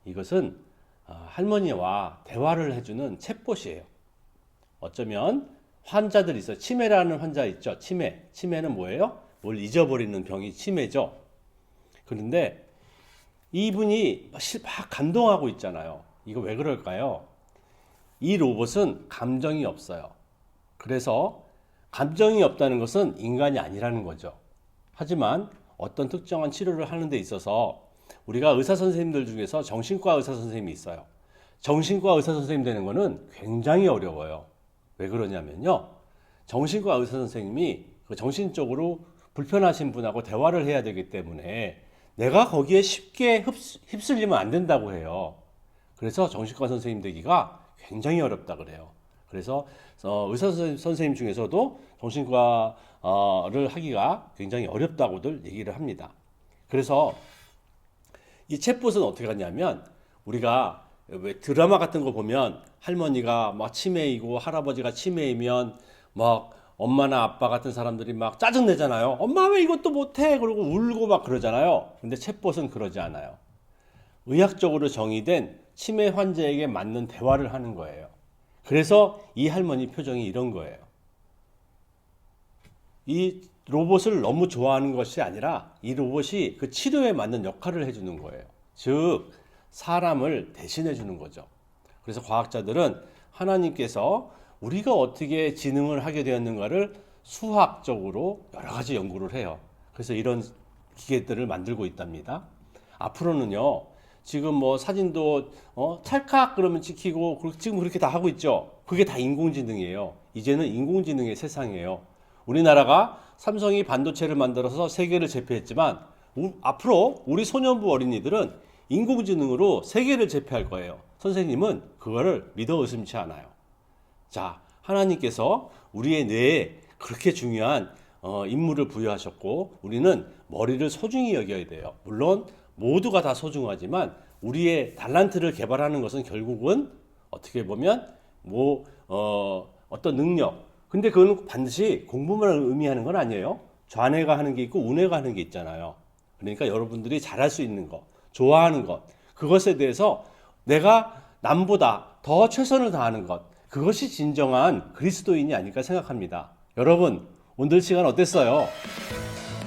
이것은 할머니와 대화를 해주는 챗봇이에요. 어쩌면 환자들이 있어요. 치매라는 환자 있죠. 치매는 뭐예요? 뭘 잊어버리는 병이 치매죠. 그런데 이분이 막 감동하고 있잖아요. 이거 왜 그럴까요? 이 로봇은 감정이 없어요. 그래서 감정이 없다는 것은 인간이 아니라는 거죠. 하지만 어떤 특정한 치료를 하는 데 있어서 우리가 의사 선생님들 중에서 정신과 의사 선생님이 있어요. 정신과 의사 선생님 되는 거는 굉장히 어려워요. 왜 그러냐면요. 정신과 의사 선생님이 그 정신적으로 불편하신 분하고 대화를 해야 되기 때문에 내가 거기에 쉽게 휩쓸리면 안 된다고 해요. 그래서 정신과 선생님 되기가 굉장히 어렵다 그래요. 그래서 의사 선생님 중에서도 정신과를 하기가 굉장히 어렵다고들 얘기를 합니다. 그래서 이 챗봇은 어떻게 하냐면 우리가 왜 드라마 같은 거 보면 할머니가 막 치매이고 할아버지가 치매이면 막 엄마나 아빠 같은 사람들이 막 짜증내잖아요. 엄마 왜 이것도 못해? 그러고 울고 막 그러잖아요. 근데 챗봇은 그러지 않아요. 의학적으로 정의된 치매 환자에게 맞는 대화를 하는 거예요. 그래서 이 할머니 표정이 이런 거예요. 이 로봇을 너무 좋아하는 것이 아니라 이 로봇이 그 치료에 맞는 역할을 해주는 거예요. 즉 사람을 대신해 주는 거죠. 그래서 과학자들은 하나님께서 우리가 어떻게 지능을 하게 되었는가를 수학적으로 여러 가지 연구를 해요. 그래서 이런 기계들을 만들고 있답니다. 앞으로는요, 지금 뭐 사진도 찰칵 그러면 찍히고 지금 그렇게 다 하고 있죠. 그게 다 인공지능이에요. 이제는 인공지능의 세상이에요. 우리나라가 삼성이 반도체를 만들어서 세계를 제패했지만 앞으로 우리 소년부 어린이들은 인공지능으로 세계를 제패할 거예요. 선생님은 그거를 믿어 의심치 않아요. 자, 하나님께서 우리의 뇌에 그렇게 중요한 임무를 부여하셨고 우리는 머리를 소중히 여겨야 돼요. 물론 모두가 다 소중하지만 우리의 달란트를 개발하는 것은 결국은 어떻게 보면 어떤 능력. 근데 그건 반드시 공부만 의미하는 건 아니에요. 좌뇌가 하는 게 있고 우뇌가 하는 게 있잖아요. 그러니까 여러분들이 잘할 수 있는 것, 좋아하는 것, 그것에 대해서 내가 남보다 더 최선을 다하는 것, 그것이 진정한 그리스도인이 아닐까 생각합니다. 여러분, 오늘 시간 어땠어요?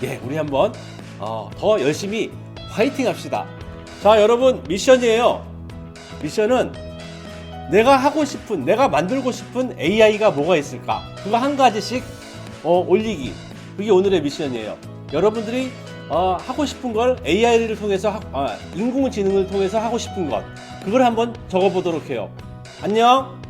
예, 우리 한번 더 열심히 화이팅 합시다. 자, 여러분, 미션이에요. 미션은 내가 하고 싶은, 내가 만들고 싶은 AI가 뭐가 있을까? 그거 한 가지씩 올리기. 그게 오늘의 미션이에요. 여러분들이 하고 싶은 걸 AI를 통해서 인공지능을 통해서 하고 싶은 것, 그걸 한번 적어보도록 해요. 안녕.